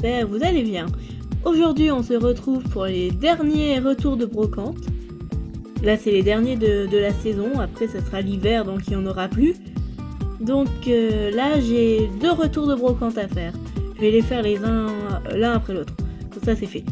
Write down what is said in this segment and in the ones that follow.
j'espère vous allez bien. Aujourd'hui on se retrouve pour les derniers retours de brocante. Là c'est les derniers de la saison, après ça sera l'hiver donc il n'y en aura plus. Donc là j'ai 2 retours de brocante à faire. Je vais les faire l'un après l'autre. Tout ça c'est fait.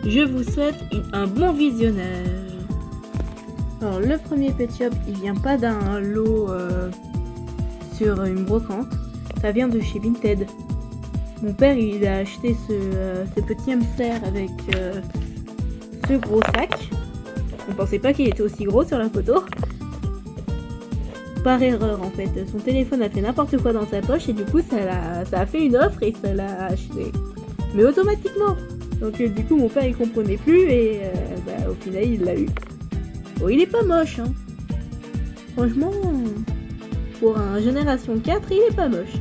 Je vous souhaite un bon visionnage. Alors le premier pet shop il vient pas d'un lot sur une brocante. Ça vient de chez Vinted. Mon père il a acheté ce petit hamster avec ce gros sac. On pensait pas qu'il était aussi gros sur la photo. Par erreur en fait, son téléphone a fait n'importe quoi dans sa poche et du coup ça a fait une offre et ça l'a acheté. Mais automatiquement. Donc du coup mon père il comprenait plus et au final il l'a eu. Bon il est pas moche hein. Franchement, pour un génération 4 il est pas moche.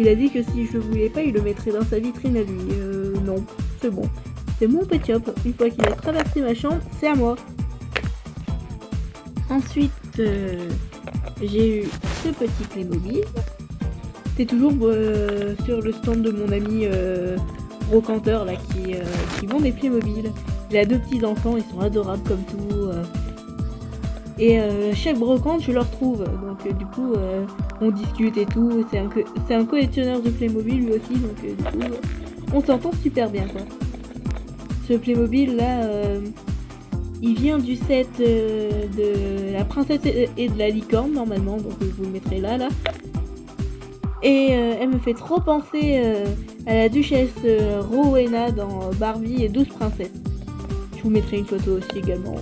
Il a dit que si je le voulais pas il le mettrait dans sa vitrine à lui. Non, c'est bon. C'est mon pet shop. Une fois qu'il a traversé ma chambre, c'est à moi. Ensuite, j'ai eu ce petit Playmobil. C'est toujours sur le stand de mon ami brocanteur là qui vend des Playmobil. Il a 2 petits enfants, ils sont adorables comme tout. Et chaque brocante, je le retrouve. Donc du coup, on discute et tout. C'est un collectionneur de Playmobil lui aussi, donc du coup, on s'entend super bien quoi. Ce Playmobil là. Il vient du set de la princesse et de la licorne normalement, donc je vous le mettrai là. Et elle me fait trop penser à la duchesse Rowena dans Barbie et 12 princesses. Je vous mettrai une photo aussi également.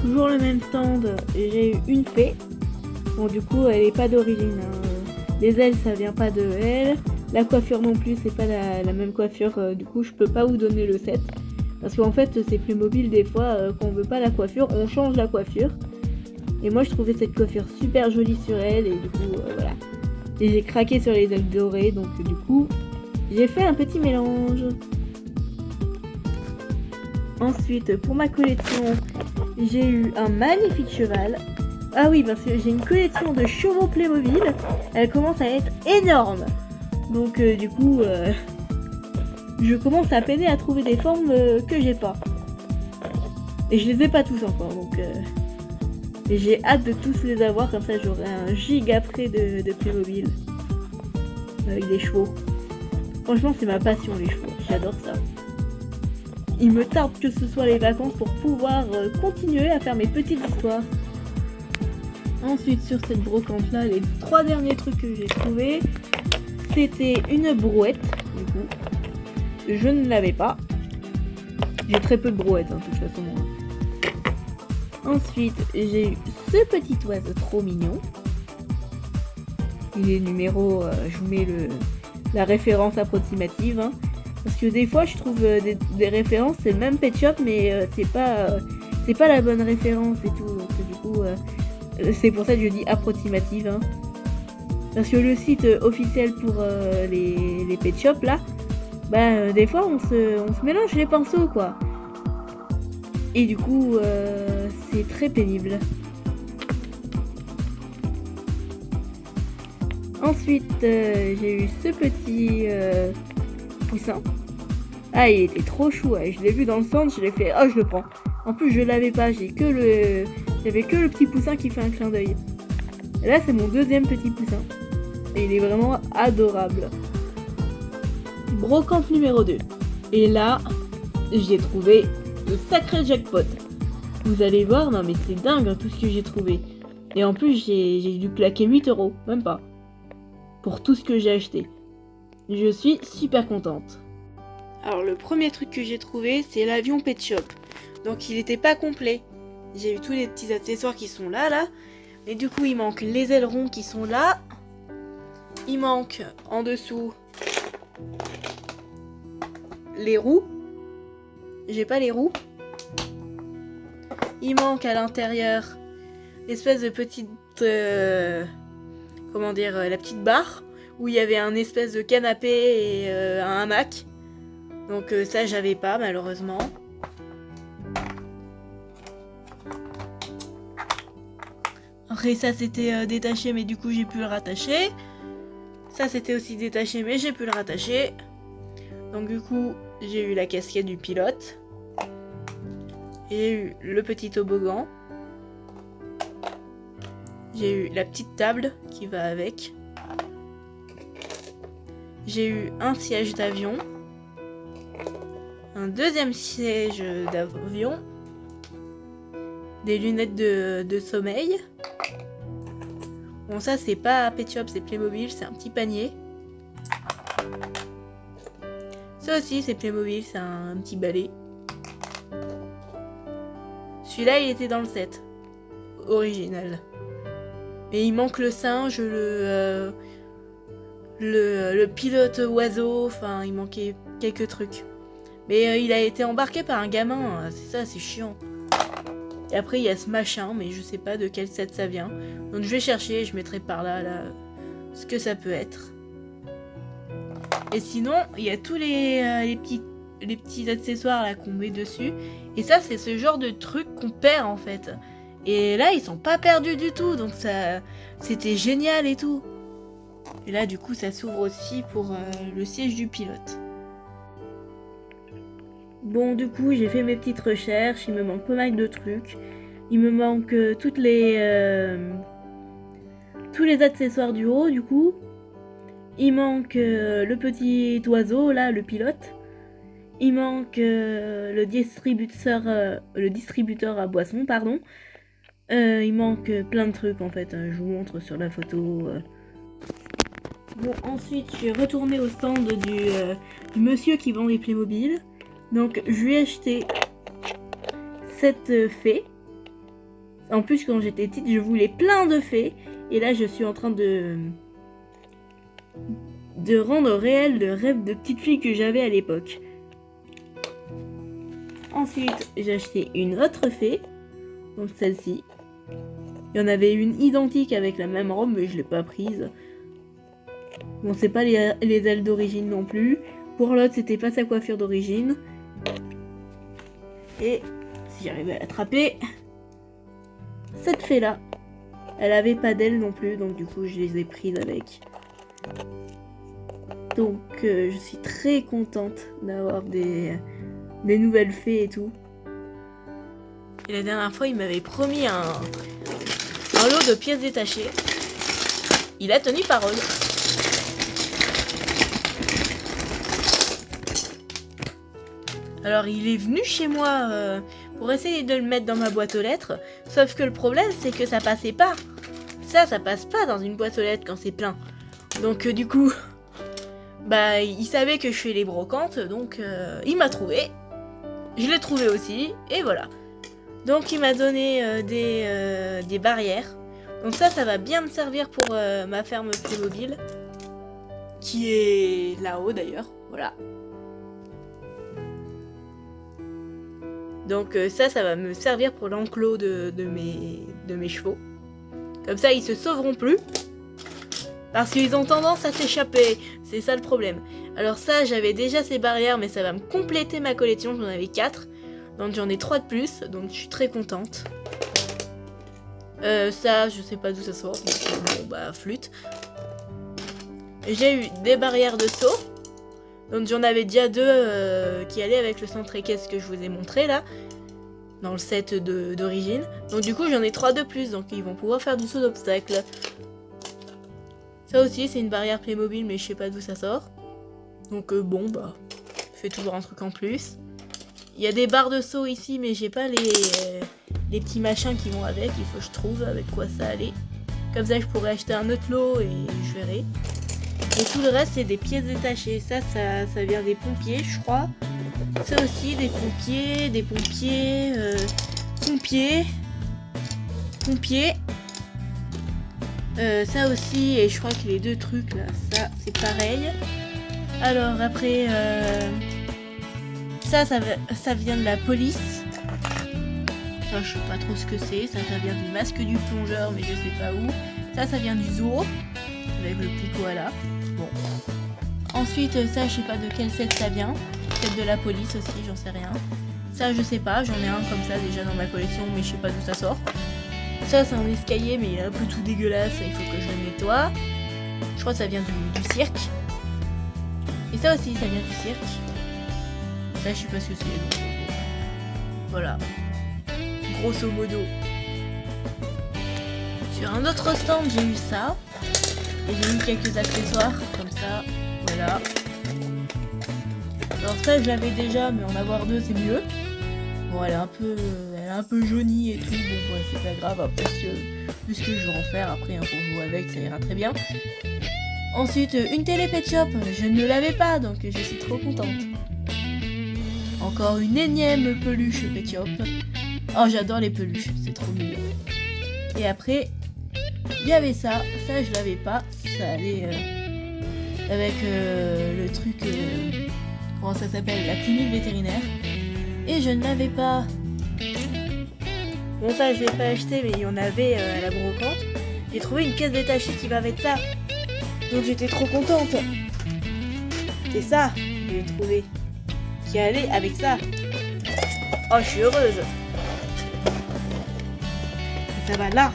Toujours le même stand, j'ai eu une fée. Bon du coup elle est pas d'origine. Les ailes ça vient pas de elle. La coiffure non plus c'est pas la même coiffure, du coup je peux pas vous donner le set. Parce qu'en fait, c'est Playmobil, des fois, quand on veut pas la coiffure, on change la coiffure. Et moi, je trouvais cette coiffure super jolie sur elle, et du coup, voilà. Et j'ai craqué sur les ailes dorées, donc du coup, j'ai fait un petit mélange. Ensuite, pour ma collection, j'ai eu un magnifique cheval. Ah oui, parce que j'ai une collection de chevaux Playmobil. Elle commence à être énorme. Donc, du coup... je commence à peiner à trouver des formes que j'ai pas. Et je les ai pas tous encore, donc j'ai hâte de tous les avoir, comme ça j'aurai un giga près de Playmobil. Avec des chevaux. Franchement c'est ma passion les chevaux, j'adore ça. Il me tarde que ce soit les vacances pour pouvoir continuer à faire mes petites histoires. Ensuite sur cette brocante là, les 3 derniers trucs que j'ai trouvés, c'était une brouette, du coup. Je ne l'avais pas. J'ai très peu de brouettes, hein, de toute façon. Ensuite, j'ai eu ce petit oiseau trop mignon. Il est numéro... je vous mets la référence approximative. Hein, parce que des fois, je trouve des références, c'est le même pet shop, mais c'est pas la bonne référence et tout. Donc du coup, c'est pour ça que je dis approximative. Hein. Parce que le site officiel pour les pet shops, là, des fois on se mélange les pinceaux quoi. Et du coup c'est très pénible. Ensuite j'ai eu ce petit poussin. Ah il était trop chou, je l'ai vu dans le centre, je l'ai fait, oh je le prends. En plus je l'avais pas, j'avais que le petit poussin qui fait un clin d'œil. Et là c'est mon 2e petit poussin. Et il est vraiment adorable. Brocante numéro 2. Et là, j'ai trouvé le sacré jackpot. Vous allez voir, non mais c'est dingue hein, tout ce que j'ai trouvé. Et en plus, j'ai dû claquer 8 €, même pas. Pour tout ce que j'ai acheté. Je suis super contente. Alors le premier truc que j'ai trouvé, c'est l'avion Pet Shop. Donc il était pas complet. J'ai eu tous les petits accessoires qui sont là. Et du coup, il manque les ailerons qui sont là. Il manque en dessous... les roues. J'ai pas les roues. Il manque à l'intérieur l'espèce de petite la petite barre où il y avait un espèce de canapé et un hamac. Donc ça j'avais pas malheureusement. Après ça c'était détaché mais du coup j'ai pu le rattacher. Ça c'était aussi détaché mais j'ai pu le rattacher. Donc du coup j'ai eu la casquette du pilote. J'ai eu le petit toboggan. J'ai eu la petite table qui va avec. J'ai eu un siège d'avion. Un deuxième siège d'avion. Des lunettes de sommeil. Bon ça c'est pas Pet Shop, c'est Playmobil, c'est un petit panier. Ça aussi c'est Playmobil, c'est un petit balai. Celui-là il était dans le set original. Mais il manque le singe, le pilote oiseau, enfin il manquait quelques trucs. Mais il a été embarqué par un gamin, c'est ça, c'est chiant. Et après il y a ce machin, mais je sais pas de quel set ça vient. Donc je vais chercher et je mettrai par là, ce que ça peut être. Et sinon, il y a tous les petits accessoires là qu'on met dessus. Et ça, c'est ce genre de truc qu'on perd en fait. Et là, ils sont pas perdus du tout, donc ça, c'était génial et tout. Et là, du coup, ça s'ouvre aussi pour le siège du pilote. Bon, du coup, j'ai fait mes petites recherches, il me manque pas mal de trucs. Il me manque tous les accessoires du haut, du coup. Il manque le petit oiseau, là, le pilote. Il manque le distributeur à boissons, pardon. Il manque plein de trucs, en fait. Je vous montre sur la photo. Bon, ensuite, je suis retournée au stand du monsieur qui vend les Playmobil. Donc, je lui ai acheté cette fée. En plus, quand j'étais petite, je voulais plein de fées. Et là, je suis en train de rendre réel le rêve de petite fille que j'avais à l'époque. Ensuite, j'ai acheté une autre fée. Donc, celle-ci. Il y en avait une identique avec la même robe, mais je l'ai pas prise. Bon, c'est pas les ailes d'origine non plus. Pour l'autre, c'était pas sa coiffure d'origine. Et si j'arrivais à l'attraper, cette fée là, elle avait pas d'ailes non plus, donc du coup je les ai prises avec. Donc je suis très contente d'avoir des nouvelles fées et tout. Et la dernière fois il m'avait promis un lot de pièces détachées. Il a tenu parole. Alors il est venu chez moi pour essayer de le mettre dans ma boîte aux lettres. Sauf que le problème c'est que ça passait pas. Ça passe pas dans une boîte aux lettres quand c'est plein. Donc du coup, bah il savait que je fais les brocantes. Donc il m'a trouvé. Je l'ai trouvé aussi. Et voilà. Donc il m'a donné des barrières. Donc ça va bien me servir pour ma ferme Playmobil. Qui est là-haut d'ailleurs. Voilà. Donc ça va me servir pour l'enclos de mes chevaux. Comme ça, ils se sauveront plus. Parce qu'ils ont tendance à s'échapper. C'est ça le problème. Alors ça, j'avais déjà ces barrières, mais ça va me compléter ma collection. J'en avais 4. Donc j'en ai 3 de plus. Donc je suis très contente. Ça, je sais pas d'où ça sort. Bon, bah, flûte. J'ai eu des barrières de saut. Donc j'en avais déjà 2 qui allaient avec le centre équestre que je vous ai montré là. Dans le set d'origine. Donc du coup j'en ai 3 de plus. Donc ils vont pouvoir faire du saut d'obstacle. Ça aussi c'est une barrière Playmobil mais je sais pas d'où ça sort. Donc bon bah. Je fais toujours un truc en plus. Il y a des barres de saut ici mais j'ai pas les petits machins qui vont avec. Il faut que je trouve avec quoi ça allait. Comme ça je pourrais acheter un autre lot et je verrai. Et tout le reste c'est des pièces détachées. Ça vient des pompiers je crois. Ça aussi des pompiers. Ça aussi et je crois que les 2 trucs là, ça c'est pareil. Alors après ça vient de la police. Ça je sais pas trop ce que c'est. Ça vient du masque du plongeur mais je sais pas où. Ça vient du zoo avec le petit koala. Bon. Ensuite, ça, je sais pas de quel set ça vient. Peut-être de la police aussi, j'en sais rien. Ça, je sais pas. J'en ai un comme ça déjà dans ma collection, mais je sais pas d'où ça sort. Ça c'est un escalier mais il est un peu tout dégueulasse, il faut que je le nettoie. Je crois que ça vient du cirque. Et ça aussi ça vient du cirque. Ça je sais pas ce que c'est. Donc, voilà. Grosso modo. Sur un autre stand j'ai eu ça. Et j'ai eu quelques accessoires comme ça. Voilà. Alors ça je l'avais déjà mais en avoir deux c'est mieux. Bon elle est un peu jaunie et tout. Bon ouais, c'est pas grave après vu ce que je vais en faire après hein, pour jouer avec ça ira très bien. Ensuite une télé Pet Shop. Je ne l'avais pas donc je suis trop contente. Encore une énième peluche Pet Shop. Oh j'adore les peluches, c'est trop mignon. Et après il y avait ça je l'avais pas, ça allait avec le truc, comment ça s'appelle, la clinique vétérinaire. Et je ne l'avais pas. Bon ça je l'ai pas acheté mais il y en avait à la brocante. J'ai trouvé une caisse détachée qui va avec ça. Donc j'étais trop contente. C'est ça que j'ai trouvé. Qui allait avec ça. Oh je suis heureuse. Et ça va là.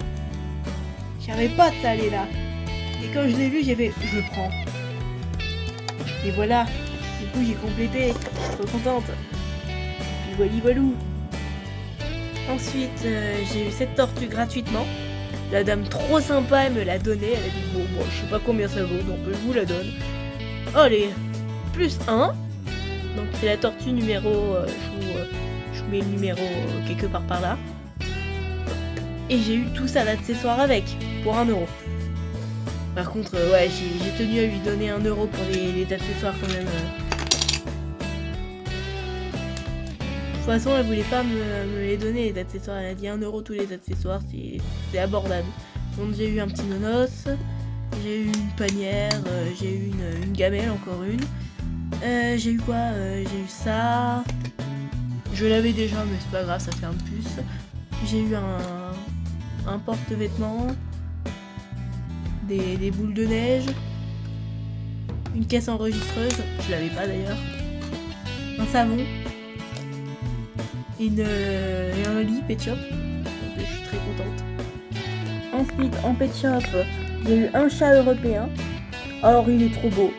Je savais pas de ça aller là. Et quand je l'ai vu, j'ai fait, je le prends. Et voilà. Du coup, j'ai complété. Trop contente. Puis voilou. Ensuite, j'ai eu cette tortue gratuitement. La dame trop sympa, elle me l'a donnée. Elle a dit, bon, moi, je sais pas combien ça vaut, donc je vous la donne. Allez, plus 1. Donc, c'est la tortue numéro... je vous mets le numéro quelque part par là. Et j'ai eu tout ça d'accessoires avec, pour 1€. Par contre, ouais, j'ai tenu à lui donner 1€ pour les accessoires quand même. De toute façon, elle voulait pas me les donner les accessoires. Elle a dit 1€ tous les accessoires, c'est abordable. Donc j'ai eu un petit nonos, j'ai eu une panière, j'ai eu une gamelle, encore une. J'ai eu quoi j'ai eu ça. Je l'avais déjà, mais c'est pas grave, ça fait un plus. J'ai eu un porte-vêtements, des boules de neige, une caisse enregistreuse, je l'avais pas d'ailleurs, un savon, et un lit Pet Shop, donc je suis très contente. Ensuite en Pet Shop, j'ai eu un chat européen, alors il est trop beau.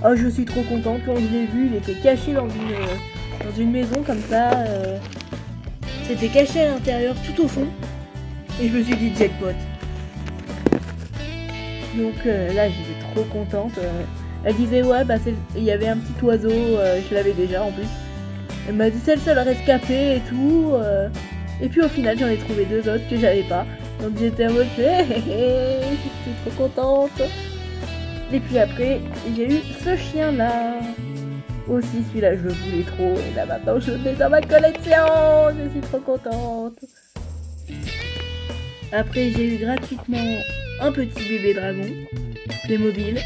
Oh je suis trop contente, quand je l'ai vu il était caché dans une maison comme ça, c'était caché à l'intérieur tout au fond. Et je me suis dit jackpot. Donc là j'étais trop contente. Elle disait ouais bah il y avait un petit oiseau, je l'avais déjà en plus. Elle m'a dit c'est le seul rescapé et tout. Et puis au final j'en ai trouvé 2 autres que j'avais pas. Donc j'étais en mode je suis trop contente. Et puis après j'ai eu ce chien là. Aussi celui-là je le voulais trop. Et là maintenant je l'ai dans ma collection. Je suis trop contente. Après j'ai eu gratuitement un petit bébé dragon, Playmobil.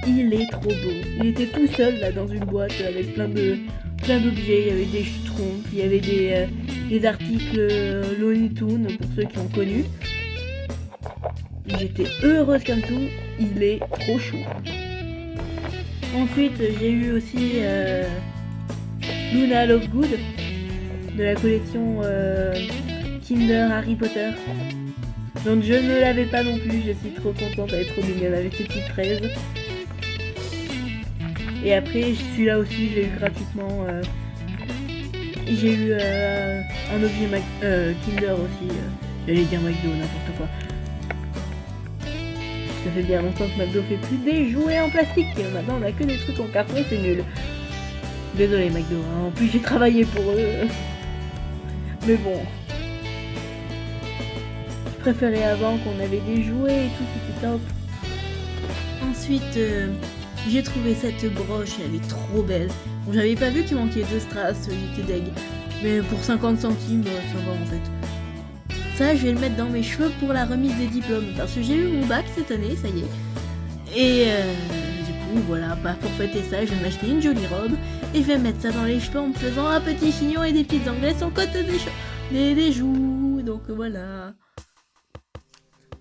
Il est trop beau. Il était tout seul là dans une boîte avec plein d'objets. Il y avait des schtroumpfs, il y avait des articles Looney Tunes pour ceux qui ont connu. J'étais heureuse comme tout. Il est trop chou. Ensuite j'ai eu aussi Luna Lovegood de la collection Kinder Harry Potter. Donc je ne l'avais pas non plus, je suis trop contente, elle est trop mignonne avec ses petites fraises. Et après celui-là aussi, je l'ai eu gratuitement. J'ai eu un objet Kinder aussi, j'allais dire McDo, n'importe quoi. Ça fait bien longtemps que McDo fait plus des jouets en plastique, maintenant on a que des trucs en carton, c'est nul. Désolé McDo, hein. En plus j'ai travaillé pour eux. Mais bon. Je préférais avant qu'on avait des jouets et tout, c'était top. Ensuite, j'ai trouvé cette broche, elle est trop belle. Bon, j'avais pas vu qu'il manquait 2 strass, j'étais deg. Mais pour 50 centimes, ça va en fait. Ça, je vais le mettre dans mes cheveux pour la remise des diplômes. Parce que j'ai eu mon bac cette année, ça y est. Et du coup, voilà, bah, pour fêter ça, je vais m'acheter une jolie robe. Et je vais mettre ça dans les cheveux en me faisant un petit chignon et des petites anglaises sur le côté des joues. Donc voilà.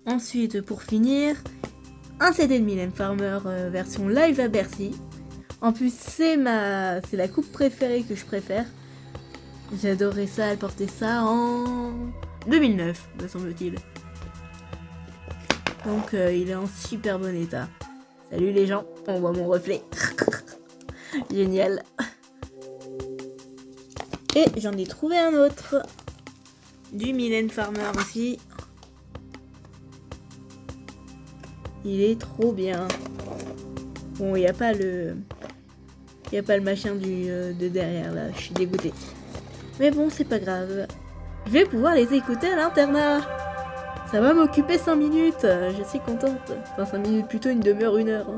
Ensuite, pour finir, un CD de Mylène Farmer version live à Bercy. En plus, c'est la coupe préférée que je préfère. J'adorais ça, elle portait ça en 2009, me semble-t-il. Donc il est en super bon état. Salut les gens, on voit mon reflet. Génial. Et j'en ai trouvé un autre. Du Mylène Farmer aussi. Il est trop bien. Bon, il n'y a pas le... Il n'y a pas le machin de derrière là, je suis dégoûtée. Mais bon, c'est pas grave. Je vais pouvoir les écouter à l'internat. Ça va m'occuper 5 minutes, je suis contente. Enfin 5 minutes plutôt, une demi-heure, 1 heure. Hein.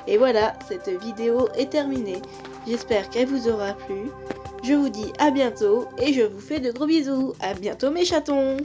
Et voilà, cette vidéo est terminée. J'espère qu'elle vous aura plu. Je vous dis à bientôt et je vous fais de gros bisous. À bientôt mes chatons.